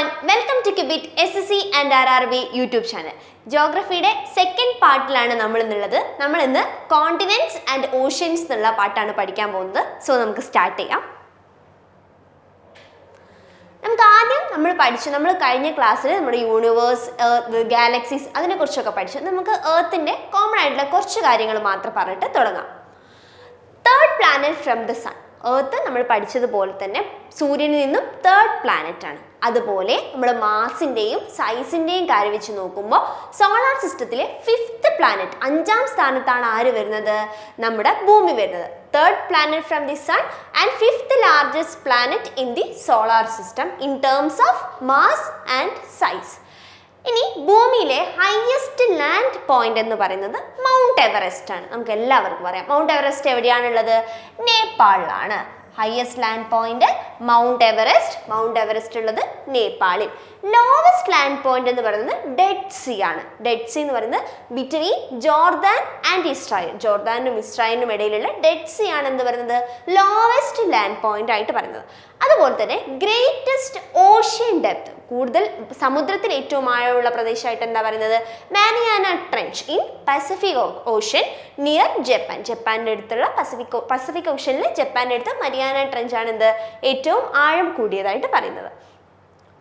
everyone, welcome to Kibit SSC and RRB YouTube channel. ജോഗ്രഫിയുടെ second പാർട്ടിലാണ് നമ്മൾ ഇന്ന് കോണ്ടിനെന്റ്സ് ആൻഡ് ഓഷ്യൻസ് എന്നുള്ള പാട്ടാണ് പഠിക്കാൻ പോകുന്നത്. സോ നമുക്ക് സ്റ്റാർട്ട് ചെയ്യാം. നമുക്ക് ആദ്യം നമ്മൾ കഴിഞ്ഞ ക്ലാസ്സിൽ നമ്മുടെ യൂണിവേഴ്സ്, എർത്ത്, ഗാലക്സീസ് അതിനെക്കുറിച്ചൊക്കെ പഠിച്ചു. നമുക്ക് എർത്തിൻ്റെ കോമൺ ആയിട്ടുള്ള കുറച്ച് കാര്യങ്ങൾ മാത്രം പറഞ്ഞിട്ട് തുടങ്ങാം. Third planet from the sun. Earth നമ്മൾ പഠിച്ചതുപോലെ തന്നെ സൂര്യനിൽ നിന്നും തേർഡ് പ്ലാനറ്റ് ആണ്. അതുപോലെ നമ്മൾ മാസിൻ്റെയും സൈസിൻ്റെയും കാര്യം വെച്ച് നോക്കുമ്പോൾ സോളാർ സിസ്റ്റത്തിലെ ഫിഫ്ത്ത് പ്ലാനറ്റ്, 5ാം സ്ഥാനത്താണ് ആര് വരുന്നത്? നമ്മുടെ ഭൂമി വരുന്നത്. Third planet from the sun and fifth largest planet in the solar system in terms of mass and size. ഇനി ഭൂമിയിലെ ഹയസ്റ്റ് ലാൻഡ് പോയിന്റ് എന്ന് പറയുന്നത് മൗണ്ട് എവറസ്റ്റ് ആണ്. നമുക്ക് എല്ലാവർക്കും പറയാം. മൗണ്ട് എവറസ്റ്റ് എവിടെയാണുള്ളത്? നേപ്പാളിലാണ്. Highest land point mount Everest ഉള്ളത് നേപ്പാളിൽ. ലോവസ്റ്റ് ലാൻഡ് പോയിന്റ് എന്ന് പറയുന്നത് ഡെഡ് സീ ആണ്. ഡെഡ് സീ എന്ന് പറയുന്നത് ബിറ്റ്വീൻ ജോർദാൻ ആൻഡ് ഇസ്രായേൽ, ജോർദാനും ഇസ്രായേലിനും ഇടയിലുള്ള ഡെഡ് സീ ആണ് എന്ന് പറയുന്നത് ലോവസ്റ്റ് ലാൻഡ് പോയിന്റ് ആയിട്ട് പറയുന്നത്. അതുപോലെ തന്നെ ഗ്രേറ്റസ്റ്റ് ഓഷ്യൻ ഡെപ്ത്, കൂടുതൽ സമുദ്രത്തിൽ ഏറ്റവും ആഴമുള്ള പ്രദേശമായിട്ട് എന്താ പറയുന്നത്? Mariana trench in Pacific ocean near Japan. ജപ്പാൻ്റെ അടുത്തുള്ള പസഫിക് ഓഷ്യനിൽ ജപ്പാൻ്റെ അടുത്ത് മരിയാന ട്രെഞ്ച് ആണ് എന്ത് ഏറ്റവും ആഴം കൂടിയതായിട്ട് പറയുന്നത്.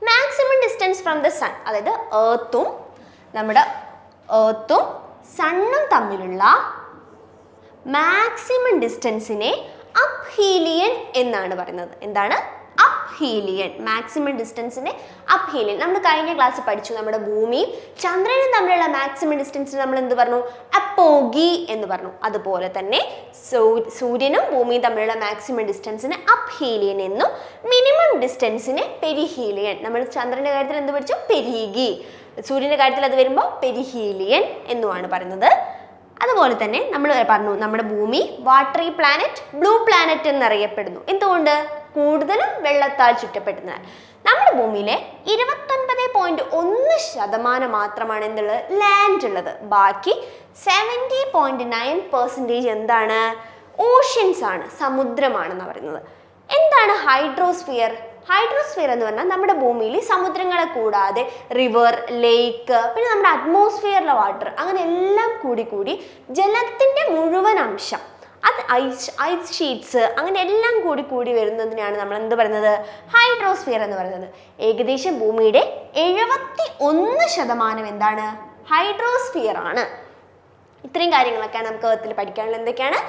Maximum distance from the sun, അതായത് എർത്തും സണ്ണും തമ്മിലുള്ള മാക്സിമം ഡിസ്റ്റൻസിനെ അപ്ഹീലിയൻ എന്നാണ് പറയുന്നത്. എന്താണ്? അപ്ഹീലിയൻ. മാക്സിമം ഡിസ്റ്റൻസിനെ അപ്ഹീലിയൻ. നമ്മൾ കഴിഞ്ഞ ക്ലാസ്സിൽ പഠിച്ചു. നമ്മുടെ ഭൂമിയും ചന്ദ്രനും തമ്മിലുള്ള മാക്സിമം ഡിസ്റ്റൻസ് നമ്മൾ എന്ത് പറഞ്ഞു? അപ്പോഗി എന്ന് പറഞ്ഞു. അതുപോലെ തന്നെ സൂര്യനും ഭൂമിയും തമ്മിലുള്ള മാക്സിമം ഡിസ്റ്റൻസിനെ അപ്ഹീലിയൻ എന്നും മിനിമം ഡിസ്റ്റൻസിനെ പെരിഹീലിയൻ. നമ്മൾ ചന്ദ്രന്റെ കാര്യത്തിൽ എന്ത് പഠിച്ചു? പെരിഗി. സൂര്യന്റെ കാര്യത്തിൽ അത് വരുമ്പോൾ പെരിഹീലിയൻ എന്നുമാണ് പറയുന്നത്. അതുപോലെ തന്നെ നമ്മൾ പറഞ്ഞു നമ്മുടെ ഭൂമി വാട്ടറി പ്ലാനറ്റ്, ബ്ലൂ പ്ലാനറ്റ് എന്നറിയപ്പെടുന്നു. എന്തുകൊണ്ട്? കൂടുതലും വെള്ളത്താൽ ചുറ്റപ്പെടുന്നത്. നമ്മുടെ ഭൂമിയിലെ 29.1% മാത്രമാണ് എന്തുള്ളത്? ലാൻഡ് ഉള്ളത്. ബാക്കി 70.9% എന്താണ്? ഓഷ്യൻസ് ആണ്, സമുദ്രമാണെന്ന് പറയുന്നത്. എന്താണ് ഹൈഡ്രോസ്ഫിയർ? ഹൈഡ്രോസ്ഫിയർ എന്ന് പറഞ്ഞാൽ നമ്മുടെ ഭൂമിയിൽ സമുദ്രങ്ങളെ കൂടാതെ റിവർ, ലേക്ക്, പിന്നെ നമ്മുടെ അറ്റ്മോസ്ഫിയറിലെ വാട്ടർ, അങ്ങനെ എല്ലാം കൂടി ജലത്തിൻ്റെ മുഴുവൻ അംശം, അത് ഐസ് ഷീറ്റ്സ്, അങ്ങനെ എല്ലാം കൂടി വരുന്നതിനാണ് നമ്മൾ എന്ത് പറയുന്നത്? ഹൈഡ്രോസ്ഫിയർ എന്ന് പറയുന്നത്. ഏകദേശം ഭൂമിയുടെ 71% എന്താണ്? ഹൈഡ്രോസ്ഫിയർ ആണ്. ഇത്രയും കാര്യങ്ങളൊക്കെയാണ് നമുക്ക് എർത്തിൽ പഠിക്കാനുള്ളത്. എന്തൊക്കെയാണ്?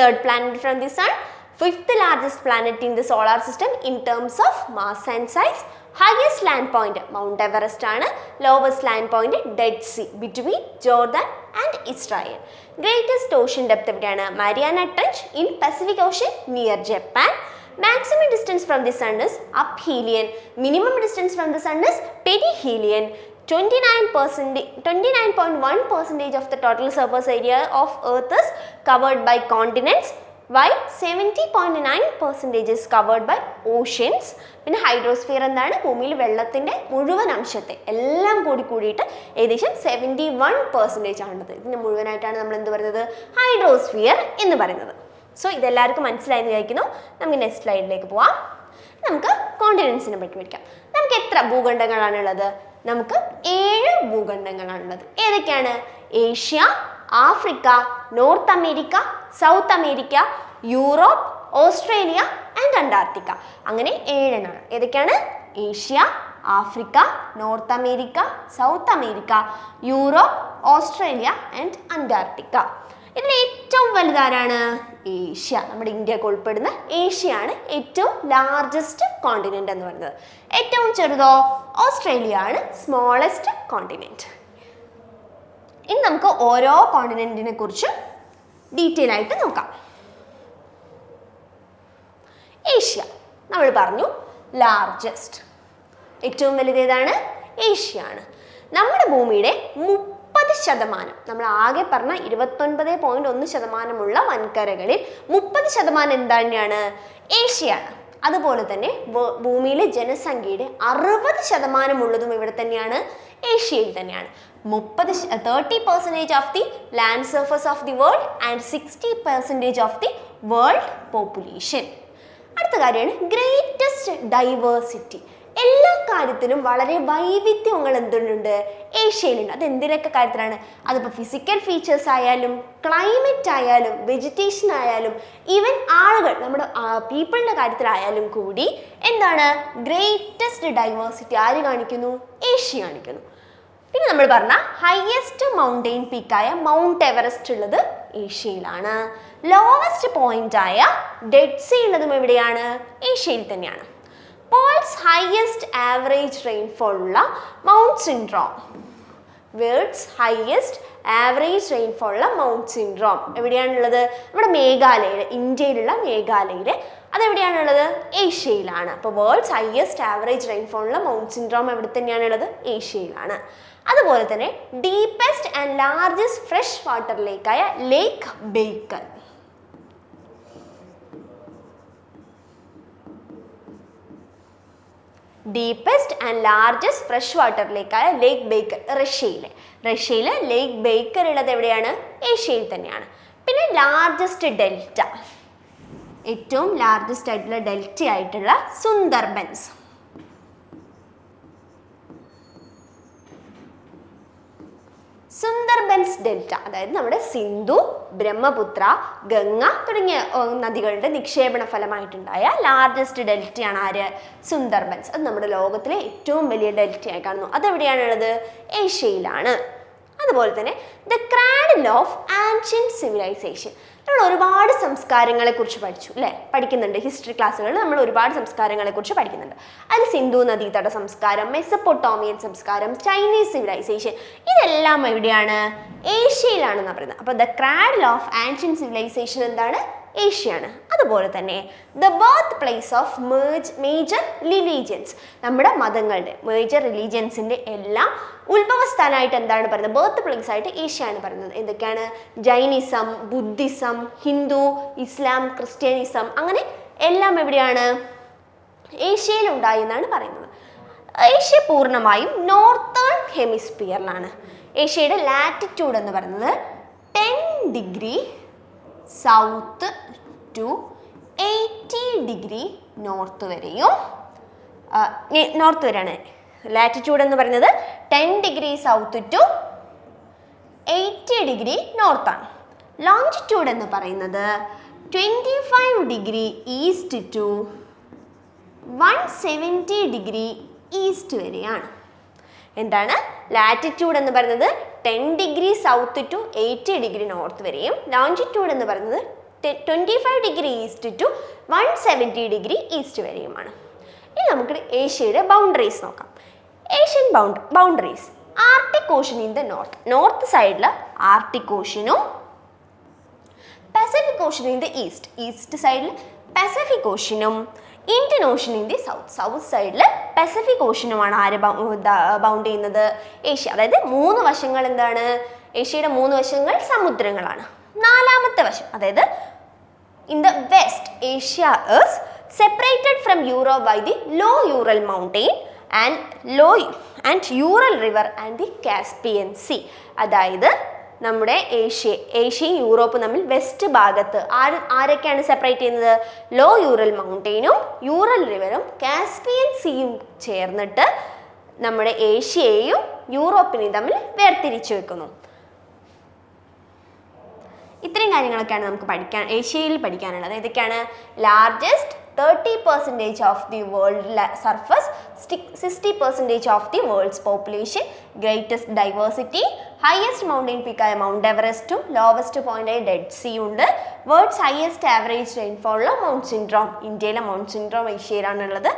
Third planet from the sun, fifth largest planet in the solar system in terms of mass and size, highest land point Mount Everest ആണ്, lowest land point Dead Sea between Jordan and Israel. Greatest ocean depth എവിടെയാണ്? Mariana Trench in Pacific Ocean near Japan. Maximum distance from the sun is aphelion, minimum distance from the sun is perihelion. 29.1% of the total surface area of Earth is covered by continents, while 70.9% is covered by oceans. പിന്നെ hydrosphere എന്താണ്? ഭൂമിയിൽ വെള്ളത്തിൻ്റെ മുഴുവൻ അംശത്തെ എല്ലാം കൂടിയിട്ട് ഏകദേശം 71% ആണത്. ഇതിന് മുഴുവനായിട്ടാണ് നമ്മൾ എന്ത് പറയുന്നത്? ഹൈഡ്രോസ്ഫിയർ എന്ന് പറയുന്നത്. സോ ഇതെല്ലാവർക്കും മനസ്സിലായെന്ന് വിചാരിക്കുന്നു. നമുക്ക് നെക്സ്റ്റ് സ്ലൈഡിലേക്ക് പോവാം. നമുക്ക് കോണ്ടിനെന്റ്സിനെ പറ്റി പഠിക്കാം. നമുക്ക് എത്ര ഭൂഖണ്ഡങ്ങളാണുള്ളത്? നമുക്ക് 7 ഭൂഖണ്ഡങ്ങളാണുള്ളത്. ഏതൊക്കെയാണ്? Asia, Africa, north America, south America, Europe, Australia and Antarctica. അങ്ങനെ 7 എണ്ണമാണ്. ഏതൊക്കെയാണ്? Asia, Africa, north America, south America, Europe, Australia and Antarctica. ഇതിൽ ഏറ്റവും വലുതാരാണ്? ഏഷ്യ. നമ്മുടെ ഇന്ത്യക്ക് ഉൾപ്പെടുന്ന ഏഷ്യയാണ് ഏറ്റവും ലാർജസ്റ്റ് കോണ്ടിനെന്റ് എന്ന് പറയുന്നത്. ഏറ്റവും ചെറുതോ? ഓസ്ട്രേലിയ ആണ് സ്മോളസ്റ്റ് കോണ്ടിനെന്റ്. ഇനി നമുക്ക് ഓരോ കോണ്ടിനെന്റിനെ കുറിച്ച് ഡീറ്റെയിൽ ആയിട്ട് നോക്കാം. ഏഷ്യ നമ്മൾ പറഞ്ഞു ലാർജസ്റ്റ്, ഏറ്റവും വലുതേതാണ്? ഏഷ്യ ആണ്. നമ്മുടെ ഭൂമിയുടെ 30%, നമ്മൾ ആകെ പറഞ്ഞ 29.1% വൻകരകളിൽ 30% തന്നെയാണ്? ഏഷ്യയാണ്. അതുപോലെ തന്നെ ഭൂമിയിലെ ജനസംഖ്യയുടെ 60% ഉള്ളതും ഇവിടെ തന്നെയാണ്, ഏഷ്യയിൽ തന്നെയാണ്. 30% of the land surface of the world and 60% of the world population. അടുത്ത കാര്യമാണ് ഗ്രേറ്റസ്റ്റ് ഡൈവേഴ്സിറ്റി. എല്ലാ കാര്യത്തിലും വളരെ വൈവിധ്യങ്ങൾ എന്തുണ്ട്, ഏഷ്യയിലുണ്ട്. അത് എന്തിനൊക്കെ കാര്യത്തിലാണ്? അതിപ്പോൾ ഫിസിക്കൽ ഫീച്ചേഴ്സ് ആയാലും ക്ലൈമറ്റ് ആയാലും വെജിറ്റേഷൻ ആയാലും ഈവൻ ആളുകൾ നമ്മുടെ പീപ്പിളിൻ്റെ കാര്യത്തിലായാലും കൂടി എന്താണ് ഗ്രേറ്റസ്റ്റ് ഡൈവേഴ്സിറ്റി ആര് കാണിക്കുന്നു? ഏഷ്യ കാണിക്കുന്നു. പിന്നെ നമ്മൾ പറഞ്ഞ ഹയസ്റ്റ് മൗണ്ടെയിൻ പീക്കായ മൗണ്ട് എവറസ്റ്റ് ഉള്ളത് ഏഷ്യയിലാണ്. ലോവസ്റ്റ് പോയിന്റ് ആയ ഡെഡ് സീ ഉള്ളതും എവിടെയാണ്? ഏഷ്യയിൽ തന്നെയാണ്. വേൾഡ്സ് ഹയസ്റ്റ് ആവറേജ് റെയിൻഫോൾ ഉള്ള Mawsynram, world's highest average rainfall ഉള്ള മൗണ്ട് സിൻഡ്രോം എവിടെയാണുള്ളത്? നമ്മുടെ മേഘാലയയിൽ, ഇന്ത്യയിലുള്ള മേഘാലയയിൽ. അതെവിടെയാണുള്ളത്? ഏഷ്യയിലാണ്. അപ്പോൾ വേൾഡ്സ് ഹയസ്റ്റ് ആവറേജ് റെയിൻഫോൾ ഉള്ള മൗണ്ട് സിൻഡ്രോം എവിടെ തന്നെയാണുള്ളത്? ഏഷ്യയിലാണ്. അതുപോലെ തന്നെ deepest and largest fresh water ലേക്കായ lake Baikal, deepest and largest fresh water ലേക്കായ ലേക്ക് ബേക്കൽ റഷ്യയിൽ ലേക്ക് ബേക്കൽ ഉള്ളത് എവിടെയാണ്? ഏഷ്യയിൽ തന്നെയാണ്. പിന്നെ ലാർജസ്റ്റ് ഡെൽറ്റ, ഏറ്റവും ലാർജസ്റ്റ് ആയിട്ടുള്ള ഡെൽറ്റ ആയിട്ടുള്ള സുന്ദർബൻസ്. സുന്ദർബൻസ് ഡെൽറ്റ അതായത് നമ്മുടെ സിന്ധു, ബ്രഹ്മപുത്ര, ഗംഗ തുടങ്ങിയ നദികളുടെ നിക്ഷേപണ ഫലമായിട്ടുണ്ടായ ലാർജസ്റ്റ് ഡെൽറ്റയാണ് ആര്? സുന്ദർബൻസ്. അത് നമ്മുടെ ലോകത്തിലെ ഏറ്റവും വലിയ ഡെൽറ്റയായി കാണുന്നു. അതെവിടെയാണുള്ളത്? ഏഷ്യയിലാണ്. അതുപോലെ തന്നെ the cradle of ancient civilisation, നമ്മൾ ഒരുപാട് സംസ്കാരങ്ങളെ കുറിച്ച് പഠിച്ചു അല്ലേ, പഠിക്കുന്നുണ്ട്. ഹിസ്റ്ററി ക്ലാസ്സുകളിൽ നമ്മൾ ഒരുപാട് സംസ്കാരങ്ങളെ കുറിച്ച് പഠിക്കുന്നുണ്ട്. അതിൽ സിന്ധു നദീതട സംസ്കാരം, മെസപ്പൊട്ടോമിയൻ സംസ്കാരം, ചൈനീസ് സിവിലൈസേഷൻ, ഇതെല്ലാം എവിടെയാണ്? ഏഷ്യയിലാണെന്നാണ് പറയുന്നത്. അപ്പോൾ the cradle of ancient civilisation എന്താണ്? ഏഷ്യയാണ്. അതുപോലെ തന്നെ the birth place of major religions, നമ്മുടെ മതങ്ങളുടെ മേജർ റിലീജിയൻസിൻ്റെ എല്ലാം ഉത്ഭവസ്ഥാനമായിട്ട് എന്താണ് പറയുന്നത്? ബർത്ത് പ്ലേസ് ആയിട്ട് ഏഷ്യയാണ് പറയുന്നത്. എന്തൊക്കെയാണ്? ജൈനിസം, ബുദ്ധിസം, ഹിന്ദു, ഇസ്ലാം, ക്രിസ്ത്യാനിസം, അങ്ങനെ എല്ലാം എവിടെയാണ്? ഏഷ്യയിൽ ഉണ്ടായി എന്നാണ് പറയുന്നത്. ഏഷ്യ പൂർണ്ണമായും നോർത്തേൺ ഹെമിസ്ഫിയറിലാണ്. ഏഷ്യയുടെ ലാറ്റിറ്റ്യൂഡ് എന്ന് പറയുന്നത് 10 degree south to 80 degree north വരെയും, നോർത്ത് വരെയാണ് ലാറ്റിറ്റ്യൂഡ് എന്ന് പറയുന്നത്. 10 ഡിഗ്രി സൗത്ത് ടു 80 ഡിഗ്രി നോർത്താണ്. ലോഞ്ചിറ്റ്യൂഡ് എന്ന് പറയുന്നത് 25 degree east to 170 degree east വരെയാണ്. എന്താണ്? ലാറ്റിറ്റ്യൂഡ് എന്ന് പറയുന്നത് 10 degree south to 80 degree north വരെയും, ലോഞ്ചിറ്റ്യൂഡ് എന്ന് പറയുന്നത് 25 degree east to 170 degree east വരെയുമാണ്. ഇനി നമുക്ക് ഏഷ്യയുടെ ബൗണ്ടറീസ് നോക്കാം. Asian boundaries: Arctic ocean in the north സൈഡിൽ ആർട്ടിക് ഓഷനും Pacific ocean in the east സൈഡിൽ പസഫിക് ഓഷനും Indian ocean in the south സൈഡിൽ പസഫിക് ഓഷനുമാണ് ആര് ബൗണ്ട് ചെയ്യുന്നത്? ഏഷ്യ. അതായത് 3 വശങ്ങൾ എന്താണ്? ഏഷ്യയുടെ 3 വശങ്ങൾ സമുദ്രങ്ങളാണ്. 4ാമത്തെ വശം അതായത് in the west Asia is separated from Europe by the low Ural mountain and Ural river and the Caspian sea. അതായത് നമ്മുടെ ഏഷ്യയും യൂറോപ്പും തമ്മിൽ വെസ്റ്റ് ഭാഗത്ത് ആരൊക്കെയാണ് സെപ്പറേറ്റ് ചെയ്യുന്നത്? ലോ യൂറൽ മൗണ്ടെയിനും യൂറൽ റിവറും കാസ്പിയൻ സീയും ചേർന്നിട്ട് നമ്മുടെ ഏഷ്യയെയും യൂറോപ്പിനെയും തമ്മിൽ വേർതിരിച്ചു വെക്കുന്നു. ഇത്രയും കാര്യങ്ങളൊക്കെയാണ് നമുക്ക് ഏഷ്യയിൽ പഠിക്കാനുള്ളത്. ഏതൊക്കെയാണ്? Largest 30% of the world surface, 60% of the world's population, greatest diversity, highest mountain പീക്കായ മൗണ്ട് എവറസ്റ്റും ലോവസ്റ്റ് പോയിന്റായ ഡെഡ് സീ ഉണ്ട്, വേൾഡ്സ് ഹയസ്റ്റ് ആവറേജ് റെയിൻഫോളുള്ള മൗണ്ട് സിൻഡ്രോം, ഇന്ത്യയിലെ മൗണ്ട് സിൻഡ്രോം ഏഷ്യയിലാണുള്ളത്,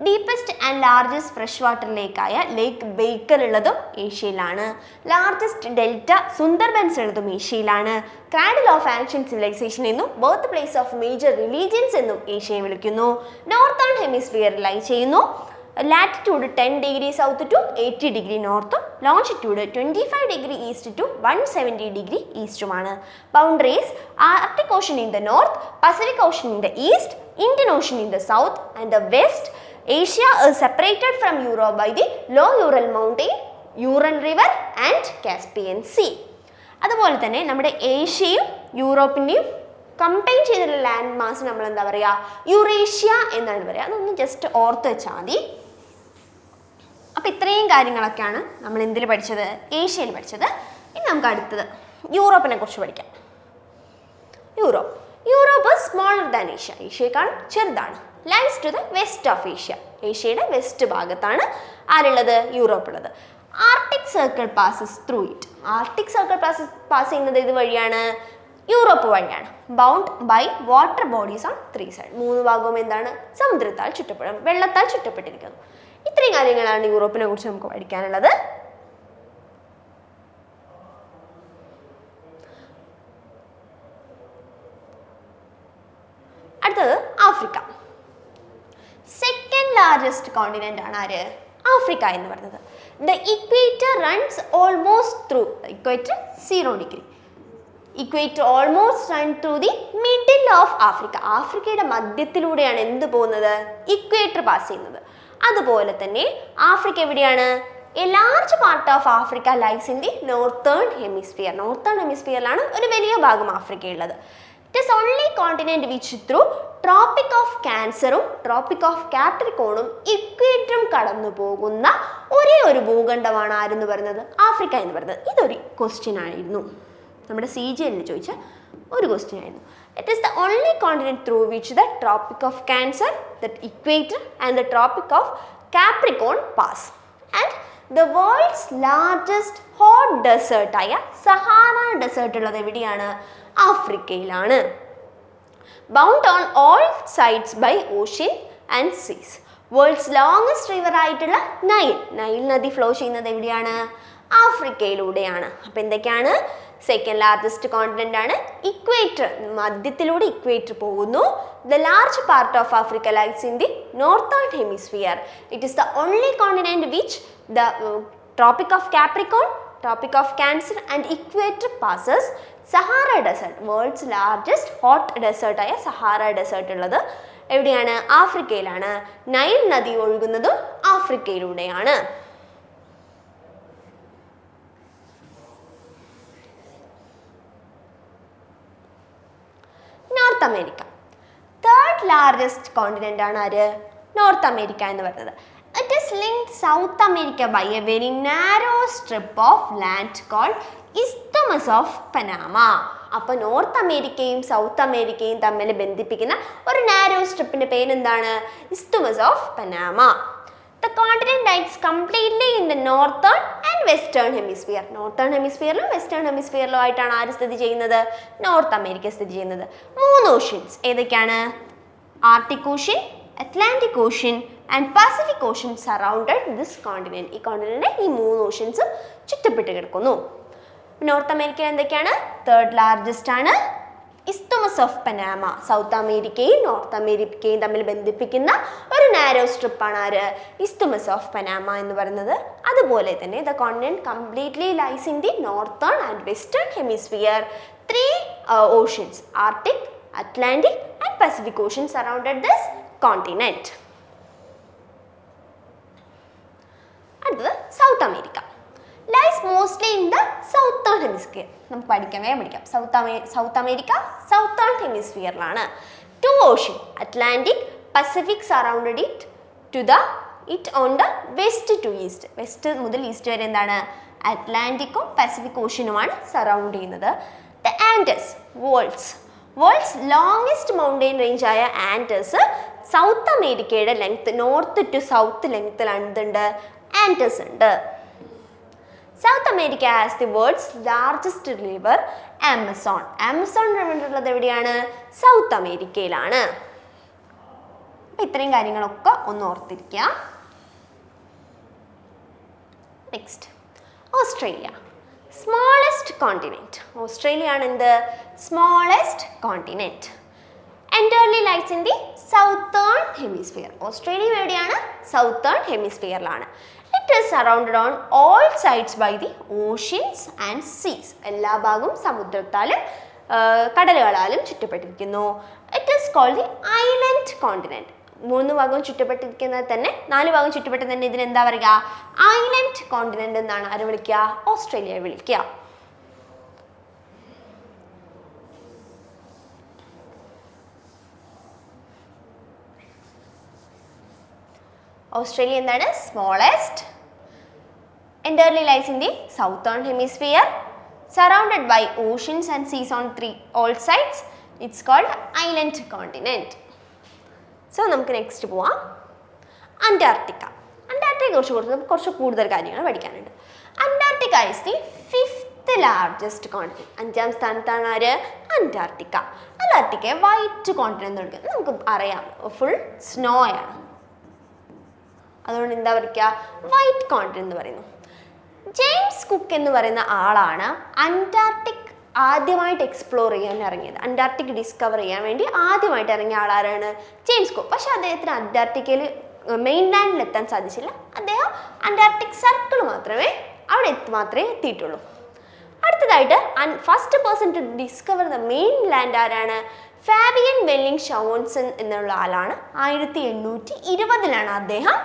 deepest and largest fresh water ലേക്കായ ലേക്ക് ബേക്കൽ ഉള്ളതും ഏഷ്യയിലാണ്, ലാർജസ്റ്റ് ഡെൽറ്റ സുന്ദർബൻസ് ഉള്ളതും ഏഷ്യയിലാണ്, ക്രാഡിൽ ഓഫ് ആൻഷ്യന്റ് സിവിലൈസേഷൻ എന്നും birth place of major religions എന്നും ഏഷ്യയെ വിളിക്കുന്നു, നോർത്തേൺ ഹെമിസ്ഫിയറിൽ ലൈ ചെയ്യുന്നു, latitude 10 degree south to 80 degree നോർത്തും longitude 25 degree east to 170 degree ഈസ്റ്റുമാണ്. Boundaries: Arctic ocean in the north, Pacific ocean in the east, Indian ocean in the south and the west. Asia is separated from Europe by the low Ural mountain, Ural river and Caspian sea. അതുപോലെ തന്നെ നമ്മുടെ ഏഷ്യയും യൂറോപ്പിൻ്റെയും combine ചെയ്തിട്ടുള്ള land mass നമ്മൾ എന്താ പറയുക? Eurasia എന്നാണ് പറയുക. അതൊന്ന് ജസ്റ്റ് ഓർത്ത് വെച്ചാൽ മതി. അപ്പോൾ ഇത്രയും കാര്യങ്ങളൊക്കെയാണ് നമ്മൾ എന്തിൽ പഠിച്ചത്, ഏഷ്യയിൽ പഠിച്ചത്. ഇനി നമുക്ക് അടുത്തത് യൂറോപ്പിനെ കുറിച്ച് പഠിക്കാം. യൂറോപ്പ് സ്മോളർ ദാൻ ഏഷ്യ, ഏഷ്യയേക്കാൾ ചെറുതാണ്. Lies to the west of Asia, ഏഷ്യയുടെ വെസ്റ്റ് ഭാഗത്താണ് ആരുള്ളത്, യൂറോപ്പ് ഉള്ളത്. Arctic circle passes through it, Arctic circle pass ചെയ്യുന്നത് ഇത് വഴിയാണ്, യൂറോപ്പ് വഴിയാണ്. Bound by water bodies on 3 side, 3 ഭാഗവും എന്താണ്, സമുദ്രത്താൽ വെള്ളത്താൽ ചുറ്റപ്പെട്ടിരിക്കുന്നു. ഇത്രയും കാര്യങ്ങളാണ് യൂറോപ്പിനെ കുറിച്ച് നമുക്ക് പഠിക്കാനുള്ളത്. അടുത്തത് ആഫ്രിക്ക. സെക്കൻഡ് ലാർജസ്റ്റ് കോണ്ടിനെന്റ് ആണ് ആര്, ആഫ്രിക്ക എന്ന് പറയുന്നത്. The equator runs almost through equator 0 degree. Equator almost run through the middle of Africa, ആഫ്രിക്കയുടെ മധ്യത്തിലൂടെയാണ് എന്ത് പോകുന്നത്, ഇക്വേറ്റർ പാസ് ചെയ്യുന്നത്. അതുപോലെ തന്നെ ആഫ്രിക്ക എവിടെയാണ്, a large part of Africa lies in the northern hemisphere, northern ഹെമിസ്ഫിയറിലാണ് ഒരു വലിയ ഭാഗം ആഫ്രിക്കയുള്ളത്. It is only continent which through tropic of ക്യാൻസറും ട്രോപ്പിക് ഓഫ് കാപ്രിക്കോണും ഇക്വേറ്ററും കടന്നു പോകുന്ന ഒരേ ഒരു ഭൂഖണ്ഡമാണ് ആരെന്ന് പറയുന്നത്, ആഫ്രിക്ക എന്ന് പറയുന്നത്. ഇതൊരു ക്വസ്റ്റ്യൻ ആയിരുന്നു, നമ്മുടെ CGL ചോദിച്ച ഒരു ക്വസ്റ്റ്യൻ ആയിരുന്നു. It is the only continent through which the tropic of cancer, the equator and the tropic of Capricorn pass. And the world's largest hot ഡെസേർട്ടായ സഹാറ ഡെസേർട്ട് ഉള്ളത് എവിടെയാണ്, ആഫ്രിക്കയിലാണ്. Bound on all sides by ocean and seas. World's longest river ആയിട്ടുള്ള Nile നദി flow ചെയ്യുന്നത് എവിടെയാണ്, ആഫ്രിക്കയിലൂടെയാണ്. അപ്പോൾ എന്തൊക്കെയാണ്, സെക്കൻഡ് ലാർജസ്റ്റ് കോണ്ടിനെന്റ് ആണ്, ഇക്വേറ്റർ മധ്യത്തിലൂടെ ഇക്വേറ്റർ പോകുന്നു. The large part of Africa lies in the northern hemisphere. It is the only continent which the tropic of Capricorn, tropic of cancer and equator passes. Sahara desert, world's largest hot desert ആയ Sahara desert ഉള്ളത് എവിടെയാണ്, ആഫ്രിക്കയിലാണ്. Nile നദി ഒഴുകുന്നതും ആഫ്രിക്കയിലൂടെയാണ്. North America, third largest continent ആണ് ആര്, north America എന്ന് പറയുന്നത്. It is linked South America by a very narrow strip of land called Isthmus of Panama. അപ്പോൾ നോർത്ത് അമേരിക്കയും സൗത്ത് അമേരിക്കയും തമ്മിൽ ബന്ധിപ്പിക്കുന്ന ഒരു നാരോ സ്ട്രിപ്പിന്റെ പേര് എന്താണ്, isthmus of Panama. The continent lies completely in the northern and western hemisphere. Northern ഹെമിസ്ഫിയറിലും western ഹെമിസ്ഫിയറിലും ആയിട്ടാണ് ആര് സ്ഥിതി ചെയ്യുന്നത്, നോർത്ത് അമേരിക്ക സ്ഥിതി ചെയ്യുന്നത്. 3 ഓഷ്യൻസ് ഏതൊക്കെയാണ്, Arctic ocean, Atlantic ocean and Pacific ocean surrounded this continent. ഈ കോണ്ടിനെന്റ് ഈ 3 ഓഷ്യൻസും ചുറ്റപ്പെട്ട് കിടക്കുന്നു. നോർത്ത് അമേരിക്കയിൽ എന്തൊക്കെയാണ്, തേർഡ് ലാർജസ്റ്റ് ആണ് ഇസ്തുമസ് ഓഫ് പനാമ. സൗത്ത് അമേരിക്കയും നോർത്ത് അമേരിക്കയും തമ്മിൽ ബന്ധിപ്പിക്കുന്ന ഒരു നാരോ സ്ട്രിപ്പാണ് ആര്, ഇസ്തുമസ് ഓഫ് പനാമ എന്ന് പറയുന്നത്. അതുപോലെ തന്നെ the continent completely lies in the northern and western hemisphere. 3 oceans Arctic, Atlantic and Pacific ocean surrounded this continent. അടുത്തത് South America. Lies mostly in the southern hemisphere. നമുക്ക് പഠിക്കാം, വേഗം പഠിക്കാം. സൗത്ത് അമേരിക്ക സൗത്തേൺ ഹെമിസ്ഫിയറിലാണ്. 2 ocean Atlantic, Pacific surrounded it on the west to east. West മുതൽ east വരെ എന്താണ്, അറ്റ്ലാന്റിക്കും പസഫിക് ഓഷ്യനുമാണ് സറൗണ്ട് ചെയ്യുന്നത്. The Andes, world's longest mountain range ആയ ആൻഡസ് സൗത്ത് അമേരിക്കയുടെ ലെങ്ത്, നോർത്ത് ടു സൗത്ത് ലെങ്ത്തിലാണ് എന്തുണ്ട്, ആൻഡസ് ഉണ്ട്. South America has the world's largest river Amazon. Amazon river ഉള്ളത് എവിടെയാണ്, സൗത്ത് അമേരിക്കയിലാണ്. ഇത്രയും കാര്യങ്ങളൊക്കെ ഒന്ന് ഓർത്തിരിക്കുക. Next Australia, smallest continent. Australia ആണ് എന്ത്, smallest continent. Entirely lies in the southern hemisphere. Australia എവിടെയാണ്, സൗത്തേൺ ഹെമിസ്ഫിയറിലാണ്. It is surrounded on all sides by the oceans and seas. എല്ലാ ഭാഗവും സമുദ്രത്താലും കടലുകളാലും ചുറ്റപ്പെട്ടിരിക്കുന്നു. It is called the island continent. 3 ഭാഗവും ചുറ്റപ്പെട്ടിരിക്കുന്നത് തന്നെ, 4 ഭാഗം ചുറ്റപ്പെട്ടത് തന്നെ ഇതിന് എന്താ പറയുക, ഐലൻഡ് കോണ്ടിനെന്റ് എന്നാണ് ആര് വിളിക്കുക, ഓസ്ട്രേലിയ വിളിക്കുക. ഓസ്ട്രേലിയ എന്താണ്, smallest entirely lies in the southern hemisphere, surrounded by oceans and seas on all sides. It's called island continent. So നമുക്ക് നെക്സ്റ്റ് പോവാം. അന്റാർട്ടിക്ക. അന്റാർട്ടിക്കയെ കുറിച്ച് കുറച്ച് കൂടുതൽ കാര്യങ്ങൾ പഠിക്കാനുണ്ട്. Antarctica is the 5th largest continent. 5ാം സ്ഥാനത്താണ് ആര്? അന്റാർട്ടിക്ക. അന്റാർട്ടിക്കയെ വൈറ്റ് കോണ്ടിനെന്റ് എന്ന് വിളിക്കുന്നത് നമുക്ക് അറിയാം, ഫുൾ സ്നോ ആണ്. അതുകൊണ്ട് എന്താ പറയുക? വൈറ്റ് കോണ്ടിനെന്റ് എന്ന് പറയുന്നു. ജെയിംസ് കുക്ക് എന്ന് പറയുന്ന ആളാണ് അന്റാർട്ടിക് ആദ്യമായിട്ട് എക്സ്പ്ലോർ ചെയ്യാൻ ഇറങ്ങിയത്. അന്റാർട്ടിക് ഡിസ്കവർ ചെയ്യാൻ വേണ്ടി ആദ്യമായിട്ട് ഇറങ്ങിയ ആളാരാണ്? James cook. പക്ഷെ അദ്ദേഹത്തിന് അന്റാർട്ടിക്കയിൽ മെയിൻലാൻഡിൽ എത്താൻ സാധിച്ചില്ല. അദ്ദേഹം അന്റാർട്ടിക് സർക്കിൾ മാത്രമേ എത്തിയിട്ടുള്ളൂ. അടുത്തതായിട്ട് first person to discover the mainland ആരാണ്? ഫാബിയൻ വെല്ലിംഗ് ഷവോൺസൺ എന്നുള്ള ആളാണ്. 1820 അദ്ദേഹം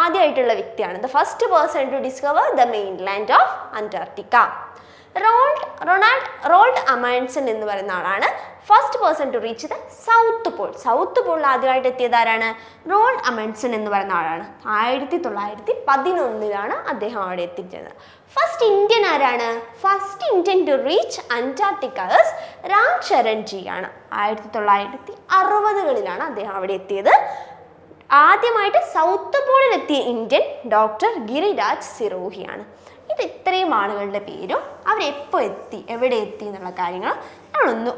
ആദ്യമായിട്ടുള്ള വ്യക്തിയാണ്. The first person to discover the mainland of Antarctica. Roald Amundsen എന്ന് പറയുന്ന ആളാണ് first person to reach the south pole. South പോളിൽ ആദ്യമായിട്ട് എത്തിയത് ആരാണ്? റോൾഡ് അമൺസൺ എന്ന് പറയുന്ന ആളാണ്. 1911 അദ്ദേഹം അവിടെ എത്തിച്ചത്. ഫസ്റ്റ് ഇന്ത്യൻ ആരാണ്? First Indian to reach Antarctica Ram Charan ji ആണ്. 1960 അദ്ദേഹം അവിടെ എത്തിയത്. ആദ്യമായിട്ട് സൗത്ത് പോളിൽ എത്തിയ ഇന്ത്യൻ ഡോക്ടർ ഗിരിരാജ് സിറോഹിയാണ്. ഇത് ഇത്രയും ആളുകളുടെ പേരും അവരെപ്പോൾ എത്തി, എവിടെ എത്തി എന്നുള്ള കാര്യങ്ങൾ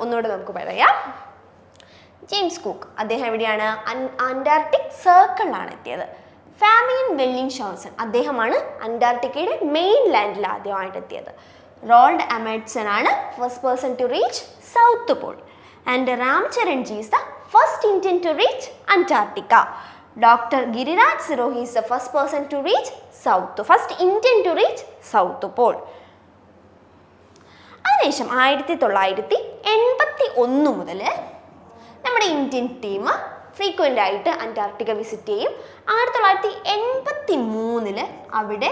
ഒന്നുകൂടെ നമുക്ക് പറയാം. ജെയിംസ് കുക്ക് അദ്ദേഹം എവിടെയാണ്? അന്റാർട്ടിക് സർക്കിളിലാണ് എത്തിയത്. ഫാബിയൻ വെല്ലിംഗ് ഷവോൺസൺ അദ്ദേഹമാണ് അന്റാർട്ടിക്കയുടെ മെയിൻ ലാൻഡിൽ ആദ്യമായിട്ട് എത്തിയത്. റോൾഡ് അമൺസൺ ആണ് first person to reach south Paul. And രാംചരൺജി is the first Indian to reach Antarctica. Dr. Giriraj Sirohi is the first person to reach first Indian to reach South Pole. അതിനുശേഷം 1981 മുതൽ നമ്മുടെ Indian team frequent ആയിട്ട് Antarctica visit ചെയ്യും. 1983 അവിടെ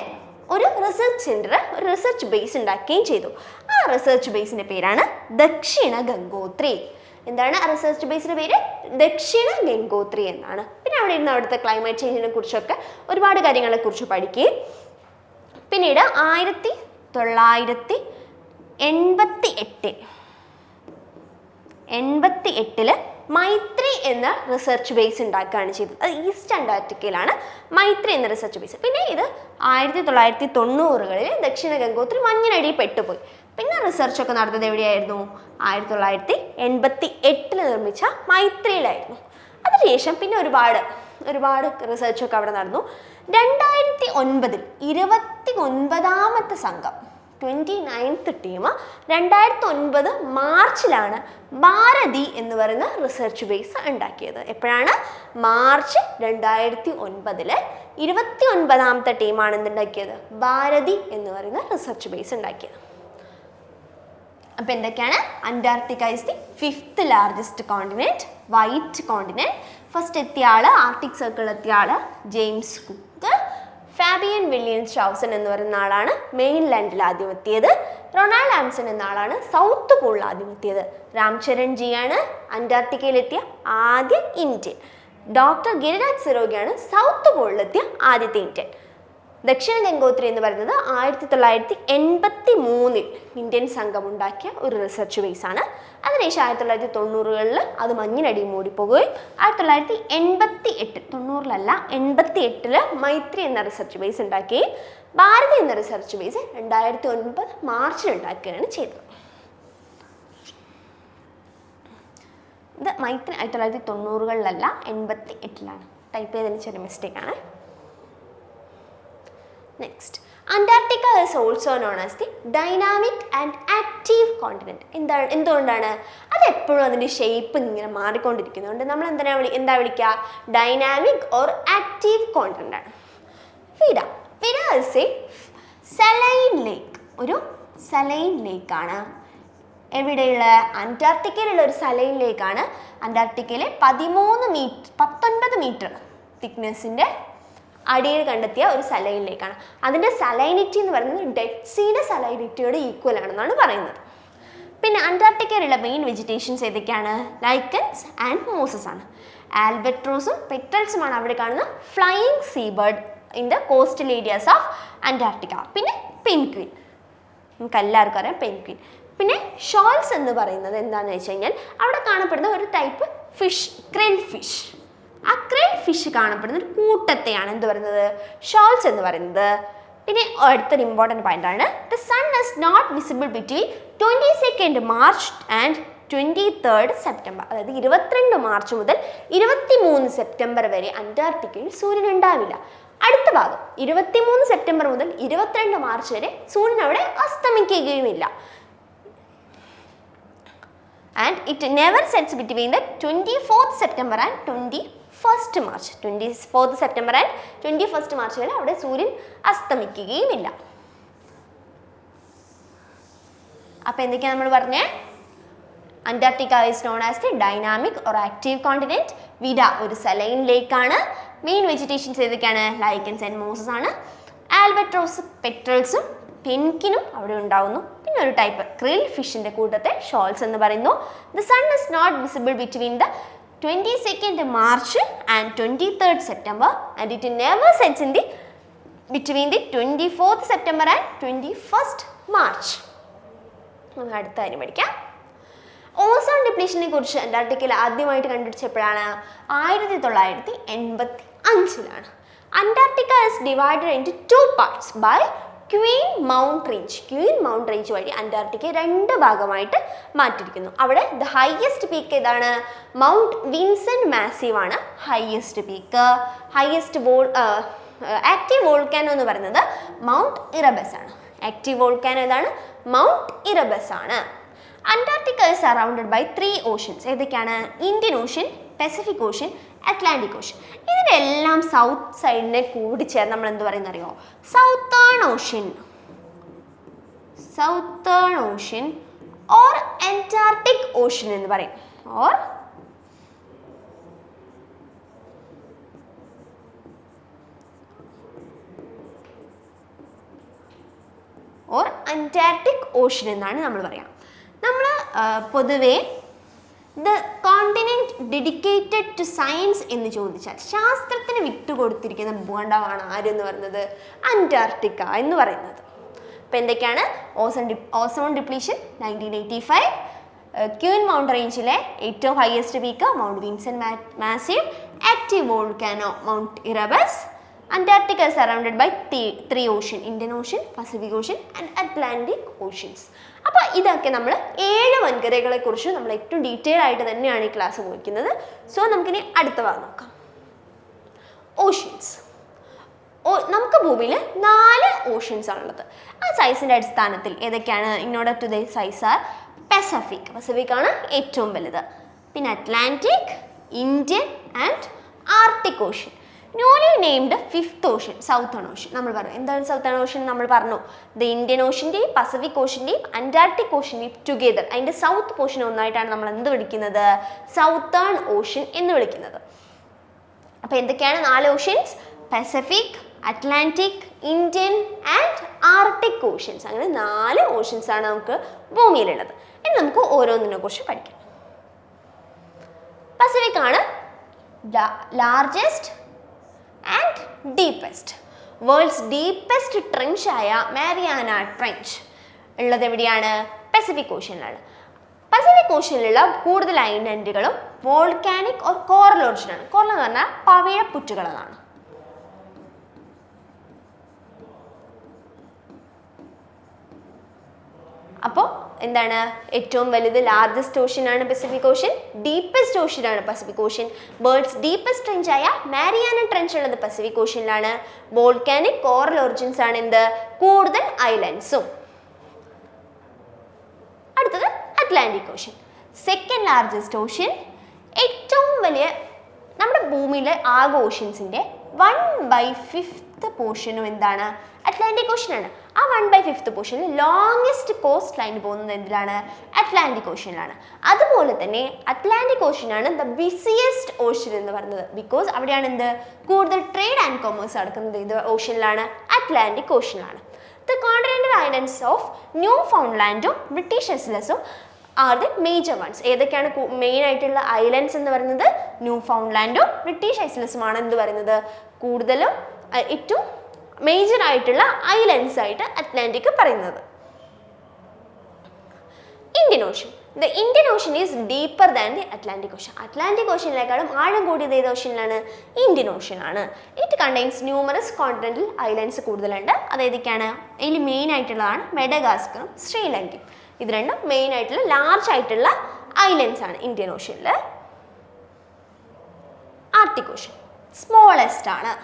ഒരു research centre, ഒരു research base ഉണ്ടാക്കുകയും ചെയ്തു. ആ റിസർച്ച് ബേസിൻ്റെ പേരാണ് ദക്ഷിണ ഗംഗോത്രി. എന്താണ് ആ റിസർച്ച് ബേസിൻ്റെ പേര്? ദക്ഷിണ ഗംഗോത്രി എന്നാണ്. പിന്നെ അവിടെ ഇരുന്ന് അവിടുത്തെ ക്ലൈമറ്റ് ചേഞ്ചിനെ കുറിച്ചൊക്കെ ഒരുപാട് കാര്യങ്ങളെക്കുറിച്ച് പഠിക്കുകയും പിന്നീട് 1988 മൈത്രി എന്ന റിസർച്ച് ബേസ് ഉണ്ടാക്കുകയാണ് ചെയ്തത്. അത് ഈസ്റ്റ് അന്റാർട്ടിക്കയിലാണ് മൈത്രി എന്ന റിസർച്ച് ബേസ്. പിന്നെ ഇത് 1990 ദക്ഷിണ ഗംഗോത്രി മഞ്ഞിനടിയിൽ പെട്ടുപോയി. പിന്നെ റിസർച്ചൊക്കെ നടന്നത് എവിടെയായിരുന്നു? 1988 നിർമ്മിച്ച മൈത്രിയിലായിരുന്നു. അതിനുശേഷം പിന്നെ ഒരുപാട് റിസർച്ചൊക്കെ അവിടെ നടന്നു. 2009 29ാമത്തെ സംഘം 29th ടീം 2009 മാർച്ചിലാണ് ഭാരതി എന്ന് പറയുന്ന റിസർച്ച് ബേസ് ഉണ്ടാക്കിയത്. എപ്പോഴാണ്? മാർച്ച് 2009 29ാമത്തെ ടീമാണ് എന്തുണ്ടാക്കിയത്? ഭാരതി എന്ന് പറയുന്ന റിസർച്ച് ബേസ് ഉണ്ടാക്കിയത്. അപ്പോൾ എന്തൊക്കെയാണ്? Antarctica is the 5th largest continent, white continent. First എത്തിയ ആള്, ആർട്ടിക് സർക്കിളിൽ എത്തിയ ആള് ജെയിംസ് കുക്ക്. ഫാബിയൻ വെല്ലിംഗ് ഷവോൺസൺ എന്ന് പറയുന്ന ആളാണ് മെയിൻ ലാൻഡിൽ ആദ്യം എത്തിയത്. റൊണാൾഡ് ആംസൺ എന്ന ആളാണ് സൗത്ത് പോളിൽ ആദ്യം എത്തിയത്. രാംചരൺ ജി ആണ് അന്റാർട്ടിക്കയിലെത്തിയ ആദ്യ ഇന്ത്യൻ. ഡോക്ടർ ഗിരിരാജ് സിറോഹിയാണ് സൗത്ത് പോളിലെത്തിയ ആദ്യത്തെ ഇന്ത്യൻ. ദക്ഷിണ ഗംഗോത്രി എന്ന് പറയുന്നത് 1983 ഇന്ത്യൻ സംഘം ഉണ്ടാക്കിയ ഒരു റിസർച്ച് ബേസാണ്. അതിനുശേഷം 1990 അത് മഞ്ഞിനടി മൂടിപ്പോകുകയും 1988 മൈത്രി എന്ന റിസർച്ച് ബേസ് ഉണ്ടാക്കുകയും ഭാരതി എന്ന റിസർച്ച് ബേസ് 2009 മാർച്ചിൽ ഉണ്ടാക്കുകയാണ് ചെയ്തത്. ഇത് മൈത്രി 1990 88 ടൈപ്പ് ചെയ്തതിന് ചെറിയ മിസ്റ്റേക്കാണ്. Next, Antarctica is also known as the dynamic and active continent. എന്തുകൊണ്ടാണ്? അത് എപ്പോഴും അതിൻ്റെ ഷേപ്പ് ഇങ്ങനെ മാറിക്കൊണ്ടിരിക്കുന്നതുകൊണ്ട് നമ്മൾ എന്താ വിളിക്കുക? ഡൈനാമിക് ഓർ ആക്റ്റീവ് കോണ്ടിനെന്റ് ആണ്. വിര is a saline lake. ഒരു സലൈൻ ലേക്കാണ്. എവിടെയുള്ള? അന്റാർട്ടിക്കയിലുള്ള ഒരു സലൈൻ ലേക്കാണ്. അന്റാർട്ടിക്കയിലെ 19 മീറ്റർ തിക്നെസ്സിൻ്റെ അടിയിൽ കണ്ടെത്തിയ ഒരു സലൈൻ ലേക്കാണ്. അതിൻ്റെ സലൈനിറ്റി എന്ന് പറയുന്നത് ഡെഡ് സീയുടെ സലൈനിറ്റിയോട് ഈക്വൽ ആണെന്നാണ് പറയുന്നത്. പിന്നെ അന്റാർട്ടിക്കയിലുള്ള മെയിൻ വെജിറ്റേഷൻസ് ഏതൊക്കെയാണ്? ലൈക്കൻസ് ആൻഡ് മോസസ് ആണ്. ആൽബട്രോസും പെറ്റൽസുമാണ് അവിടെ കാണുന്ന flying seabird in the coastal areas of Antarctica. പിന്നെ പെൻഗ്വിൻ, നമുക്ക് എല്ലാവർക്കും അറിയാം പെൻഗ്വിൻ. പിന്നെ ഷോൾസ് എന്ന് പറയുന്നത് എന്താണെന്ന് വെച്ച് കഴിഞ്ഞാൽ അവിടെ കാണപ്പെടുന്ന ഒരു ടൈപ്പ് ഫിഷ്, ക്രിൽ ഫിഷ്. ആ ക്രിൽ ഫിഷ് കാണപ്പെടുന്ന ഒരു കൂട്ടത്തെയാണ് എന്ത് പറയുന്നത്, ഷോൾസ് എന്ന് പറയുന്നത്. പിന്നെ അടുത്തൊരു ഇമ്പോർട്ടൻറ്റ് പോയിന്റ് ആണ്, the sun is not visible between 22 March and 23 September. അതായത് 22 മാർച്ച് മുതൽ 23 സെപ്റ്റംബർ വരെ അന്റാർട്ടിക്കയിൽ സൂര്യൻ ഉണ്ടാവില്ല. അടുത്ത ഭാഗം 23 സെപ്റ്റംബർ മുതൽ 22 മാർച്ച് വരെ സൂര്യൻ അവിടെ അസ്തമിക്കുകയുമില്ല. And it never sets between the 24th September and 21st March. 24th September and 21st March വരെ അവിടെ സൂര്യൻ അസ്തമിക്കുകയുമില്ല. അപ്പോൾ എന്തൊക്കെയാണ് നമ്മൾ പറഞ്ഞേ? Antarctica is known as the dynamic or active continent. Vida ഒരു സലൈൻ ലേക്കാണ്. മെയിൻ വെജിറ്റേഷൻസ് ഏതൊക്കെയാണ്? ലൈക്കൻസ് ആൻഡ് മോസസ് ആണ്. ആൽബട്രോസ്, പെട്രൽസും പെൻകിനും അവിടെ ഉണ്ടാവുന്നു. പിന്നെ ഒരു ടൈപ്പ് ക്രിൽ ഫിഷിന്റെ കൂട്ടത്തെ ഷോൾസ് എന്ന് പറയുന്നു. The sun is not visible between the 22nd March and 23rd September and it never sets in the between the 24th September and 21st March. നമുക്ക് അടുത്ത കാര്യം പഠിക്കാം. ഓസോൺ ഡിപ്ലീഷനെ കുറിച്ച് അന്റാർട്ടിക്കയിൽ ആദ്യമായിട്ട് കണ്ടുപിടിച്ചപ്പോഴാണ്? 1985. Antarctica is divided into 2 parts by Queen Mount range. Queen Mount range വഴി അന്റാർട്ടിക്ക 2 ഭാഗമായിട്ട് മാറ്റിയിരിക്കുന്നു. അവിടെ ദ ഹയസ്റ്റ് പീക്ക് ഏതാണ്? മൗണ്ട് വിൻസെന്റ് മാസീവ് ആണ് highest peak. Highest active volcano എന്ന് പറയുന്നത് മൗണ്ട് ഇറബസ് ആണ്. ആക്റ്റീവ് വോൾക്കാനോ ഏതാണ്? മൗണ്ട് ഇറബസ് ആണ്. Antarctica is surrounded by 3 oceans. ഏതൊക്കെയാണ്? Indian ocean, Pacific ocean, Atlantic ocean. ഇതിനെല്ലാം സൗത്ത് സൈഡിനെ കൂടി ചേർന്ന് നമ്മൾ എന്ത് പറയുന്ന അറിയോ? Southern ocean, southern ocean or Antarctic ocean എന്ന് പറയും. ഓർ അന്റാർട്ടിക് ഓഷ്യൻ എന്നാണ് നമ്മൾ പറയാം. നമ്മൾ പൊതുവേ the continent dedicated two science എന്ന് ചോദിച്ചാൽ ശാസ്ത്രത്തിന് വിട്ടുകൊടുത്തിരിക്കുന്ന ഭൂഖണ്ഡമാണ് ആരെന്ന് പറയുന്നത്? അന്റാർട്ടിക്ക എന്ന് പറയുന്നത്. അപ്പോൾ എന്തൊക്കെയാണ്? ഓസോൺ ഡിപ്ലീഷൻ 1985, ക്വീൻ മൗണ്ട് റേഞ്ചിലെ ഏറ്റവും highest peak mount Vincent massif, active volcano mount Erebus. Antarctica is surrounded by 3 oceans, Indian Ocean, Pacific Ocean and Atlantic Oceans. അപ്പോൾ ഇതൊക്കെ നമ്മൾ 7 വൻകരകളെ കുറിച്ച് നമ്മൾ ഏറ്റവും ഡീറ്റെയിൽ ആയിട്ട് തന്നെയാണ് ഈ ക്ലാസ് പോയിരിക്കുന്നത്. സോ നമുക്കിനി അടുത്ത ഭാഗം നോക്കാം. ഓഷ്യൻസ്. നമുക്ക് ഭൂമിയിൽ 4 ഓഷ്യൻസ് ആണുള്ളത്. ആ സൈസിൻ്റെ അടിസ്ഥാനത്തിൽ ഏതൊക്കെയാണ്? In order to the size are Pacific, Pacific ആണ് ഏറ്റവും വലുത്. പിന്നെ Atlantic, Indian and Arctic ocean. Newly named 5th ocean southern ocean. നമ്മൾ പറഞ്ഞു എന്താണ് സൗത്തേൺ ഓഷ്യൻ? നമ്മൾ പറഞ്ഞു ദ ഇന്ത്യൻ ഓഷ്യൻ്റെയും പസഫിക് ഓഷ്യൻ്റെയും അന്റാർട്ടിക് ഓഷ്യൻ്റെയും ടുഗെദർ അതിൻ്റെ സൗത്ത് പോർഷൻ ഒന്നായിട്ടാണ് നമ്മൾ എന്ത് വിളിക്കുന്നത്? സൗത്തേൺ ഓഷ്യൻ എന്ന് വിളിക്കുന്നത്. അപ്പോൾ എന്തൊക്കെയാണ് 4 oceans? Pacific, Atlantic, Indian and Arctic oceans. അങ്ങനെ 4 ഓഷ്യൻസ് ആണ് നമുക്ക് ഭൂമിയിലുള്ളത്. ഇനി നമുക്ക് ഓരോന്നിനെ കുറിച്ച് പഠിക്കാം. പസഫിക് ആണ് largest and deepest. World's deepest trench ആയ മാരിയാന ട്രെഞ്ച് ഉള്ളത് എവിടെയാണ്? പസഫിക് ഓഷ്യനിലാണ്. പസഫിക് ഓഷ്യനിലുള്ള കൂടുതൽ ഐലൻഡുകളും വോൾക്കാനിക് ഓർ കോറൽ ഓറിജിനാണ്. കോറൽ എന്ന് പറഞ്ഞാൽ പവിഴപ്പുറ്റുകളാണ്. അപ്പോൾ എന്താണ്? ഏറ്റവും വലുത് ലാർജസ്റ്റ് ഓഷ്യൻ ആണ് പസഫിക് ഓഷ്യൻ, ഡീപ്പസ്റ്റ് ഓഷ്യൻ ആണ് Pacific ocean. World's deepest trench ആയ മാരിയാന ട്രെഞ്ച് ഉള്ളത് പസഫിക് ഓഷ്യനിലാണ്. വോൾക്കാനിക് കോറൽ ഒറിജിൻസ് ആണ് എന്ത്? കൂടുതൽ ഐലൻഡ്സും. അടുത്തത് Atlantic ocean, second largest ocean. ഏറ്റവും വലിയ നമ്മുടെ ഭൂമിയിലെ ആകെ ഓഷ്യൻസിൻ്റെ 1/5 പോർഷനും എന്താണ്? അറ്റ്ലാന്റിക് ഓഷ്യൻ ആണ്. ആ 1/5 പോർഷനിൽ ലോങ്സ്റ്റ് കോസ്റ്റ് ലൈൻ പോകുന്നത് എന്തിലാണ്? അറ്റ്ലാന്റിക് ഓഷ്യനിലാണ്. അതുപോലെ തന്നെ അറ്റ്ലാന്റിക് ഓഷ്യനാണ് ദ ബിസിയസ്റ്റ് ഓഷ്യൻ എന്ന് പറയുന്നത്. ബിക്കോസ് അവിടെയാണ് എന്ത്? കൂടുതൽ ട്രേഡ് ആൻഡ് കൊമേഴ്സ് നടക്കുന്നത് ഇത് ഓഷ്യനിലാണ്, അറ്റ്ലാന്റിക് ഓഷ്യനിലാണ്. ദ കോണ്ടിനെന്റൽ ഐലൻഡ്സ് ഓഫ് ന്യൂ ഫൗണ്ട്ലാൻഡും ബ്രിട്ടീഷ് ഐലൻഡ്സും ആർ ദ മേജർ വൺസ്. ഏതൊക്കെയാണ് മെയിൻ ആയിട്ടുള്ള ഐലൻഡ്സ് എന്ന് പറയുന്നത്? ന്യൂ ഫൗണ്ട്ലാൻഡും ബ്രിട്ടീഷ് ഐലൻഡ്സുമാണ് എന്ത് പറയുന്നത്? കൂടുതലും ഏറ്റവും മേജർ ആയിട്ടുള്ള ഐലൻഡ്സ് ആയിട്ട് അറ്റ്ലാന്റിക് പറയുന്നത്. Indian ocean. The Indian ocean is deeper than the Atlantic ocean. Atlantic ഓഷ്യനിലേക്കാളും ആഴം കൂടിയത് ഏത് ഓഷ്യനിലാണ്? ഇന്ത്യൻ ഓഷ്യൻ ആണ്. It contains numerous continental islands കൂടുതലുണ്ട്. അതേതൊക്കെയാണ്? അതിൽ മെയിൻ ആയിട്ടുള്ളതാണ് മെഡഗാസ്കറും ശ്രീലങ്കയും. ഇത് രണ്ടും മെയിൻ ആയിട്ടുള്ള ലാർജ് ആയിട്ടുള്ള ഐലൻഡ്സ് ആണ് ഇന്ത്യൻ ഓഷ്യനിൽ. ആർട്ടിക് ഓഷ്യൻ സ്മോളസ്റ്റ് ആണ്.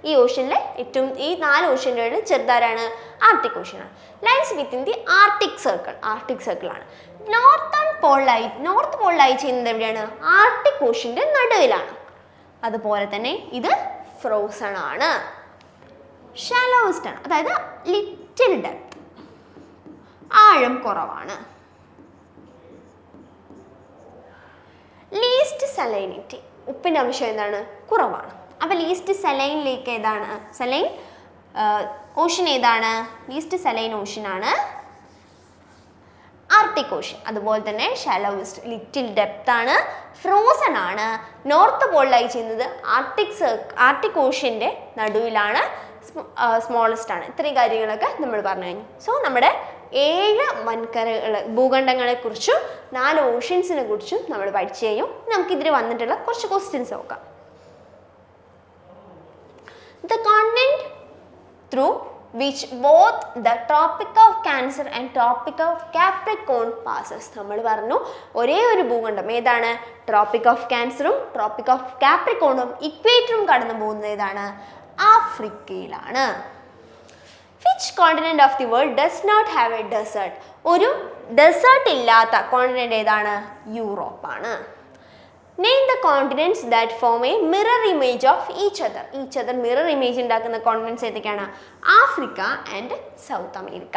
ഈ ഓഷ്യനിലെ ഏറ്റവും ഈ 4 ഓഷ്യൻ്റെ ചെറുതാരാണ്? ആർട്ടിക് ഓഷ്യൻ ആണ്. Lines within the Arctic circle. Arctic circle ആണ്. നോർത്ത് പോൾ ലൈ ചെയ്യുന്നത് എവിടെയാണ്? ആർട്ടിക് ഓഷ്യൻ്റെ നടുവിലാണ്. അതുപോലെ തന്നെ ഇത് ഫ്രോസൺ ആണ്. ഷാലോവസ്റ്റ് ആണ്, അതായത് ലിറ്റിൽ ഡെപ്ത്, ആഴം കുറവാണ്. ലീസ്റ്റ് സലൈനിറ്റി, ഉപ്പിൻ്റെ അംശം എന്താണ്? കുറവാണ്. അപ്പോൾ ലീസ്റ്റ് സലൈൻ ലേക്ക് ഏതാണ്? സലൈൻ ഓഷ്യൻ ഏതാണ്? ലീസ്റ്റ് സലൈൻ ഓഷ്യൻ ആണ് ആർട്ടിക് ഓഷ്യൻ. അതുപോലെ തന്നെ ഷാലോവസ്റ്റ്, ലിറ്റിൽ ഡെപ്ത് ആണ്, ഫ്രോസൺ ആണ്. നോർത്ത് പോളിലായി ചെയ്യുന്നത് ആർട്ടിക് ഓഷ്യൻ്റെ നടുവിലാണ്, സ്മോളസ്റ്റ് ആണ്. ഇത്രയും കാര്യങ്ങളൊക്കെ നമ്മൾ പറഞ്ഞു കഴിഞ്ഞു. സോ നമ്മുടെ 7 വൻകരകൾ ഭൂഖണ്ഡങ്ങളെ കുറിച്ചും 4 ഓഷ്യൻസിനെ കുറിച്ചും നമ്മൾ പഠിച്ചു കഴിഞ്ഞു. നമുക്കിതിൽ വന്നിട്ടുള്ള കുറച്ച് ക്വസ്റ്റ്യൻസ് നോക്കാം. The continent through which both the Tropic of Cancer and Tropic of Capricorn passes. നമ്മൾ പറഞ്ഞു ഒരേ ഒരു ഭൂഖണ്ഡം ഏതാണ്? ട്രോപ്പിക് ഓഫ് ക്യാൻസറും ട്രോപ്പിക് ഓഫ് കാപ്രിക്കോണും ഇക്വേറ്ററും കടന്നു പോകുന്നത് ഏതാണ്? ആഫ്രിക്കയിലാണ്. Which continent of the world does not have a desert? ഒരു ഡെസേർട്ട് ഇല്ലാത്ത കോണ്ടിനെന്റ് ഏതാണ്? യൂറോപ്പാണ്. Name the continents that form a mirror image of each other. Mirror image ഉണ്ടാക്കുന്ന കോണ്ടിനെന്റ്സ് ഏതൊക്കെയാണ്? Africa and south America.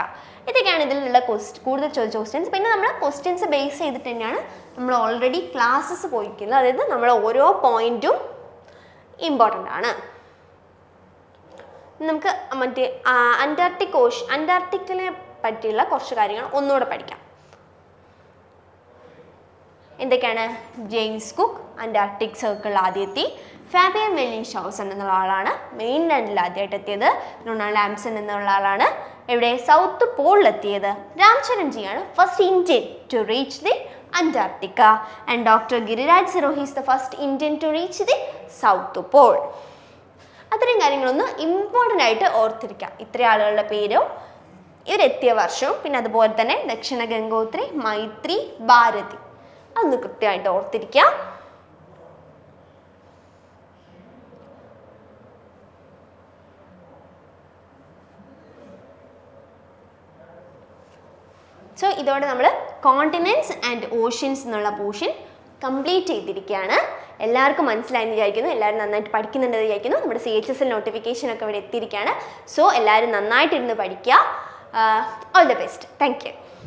ഇതൊക്കെയാണ് ഇതിലുള്ള കൂടുതൽ ചോദിച്ച ക്വസ്റ്റ്യൻസ്. പിന്നെ നമ്മൾ ക്വസ്റ്റ്യൻസ് ബേസ് ചെയ്തിട്ട് തന്നെയാണ് നമ്മൾ ഓൾറെഡി ക്ലാസ്സസ് പോയിരിക്കുന്നത്. അതായത് നമ്മൾ ഓരോ പോയിന്റും ഇമ്പോർട്ടൻ്റ് ആണ്. നമുക്ക് മറ്റേ അന്റാർട്ടിക്കിനെ പറ്റിയുള്ള കുറച്ച് കാര്യങ്ങൾ ഒന്നുകൂടെ പഠിക്കാം. എന്തൊക്കെയാണ്? ജെയിംസ് കുക്ക് അന്റാർട്ടിക് സർക്കിളിൽ ആദ്യം എത്തി. ഫാബിയൻ വെല്ലിംഗ്ഷൗസൺ എന്നുള്ള ആളാണ് മെയിൻലാൻഡിൽ ആദ്യമായിട്ട് എത്തിയത്. റൊണാൾഡ് ആംസൺ എന്നുള്ള ആളാണ് എവിടെ? സൗത്ത് പോളിലെത്തിയത്. രാംചരൺജിയാണ് first Indian to reach the Antarctica. And doctor Giriraj Sirohi is the first Indian to reach the south pole. അത്രയും കാര്യങ്ങളൊന്ന് ഇമ്പോർട്ടൻ്റ് ആയിട്ട് ഓർത്തിരിക്കാം. ഇത്രയും ആളുകളുടെ പേരും ഇവരെത്തിയ വർഷവും പിന്നെ അതുപോലെ തന്നെ ദക്ഷിണ ഗംഗോത്രി, മൈത്രി, ഭാരതി, അതൊന്ന് കൃത്യമായിട്ട് ഓർത്തിരിക്കാം. സോ ഇതോടെ നമ്മൾ കോണ്ടിനെന്റ്സ് ആൻഡ് ഓഷ്യൻസ് എന്നുള്ള പോർഷൻ കംപ്ലീറ്റ് ചെയ്തിരിക്കുകയാണ്. എല്ലാവർക്കും മനസ്സിലായെന്ന് വിചാരിക്കുന്നു. എല്ലാവരും നന്നായിട്ട് പഠിക്കുന്നുണ്ടെന്ന് വിചാരിക്കുന്നു. നമ്മുടെ CHSL നോട്ടിഫിക്കേഷൻ ഒക്കെ ഇവിടെ എത്തിയിരിക്കുകയാണ്. സോ എല്ലാവരും നന്നായിട്ടിരുന്ന് പഠിക്കുക. All the best. Thank you.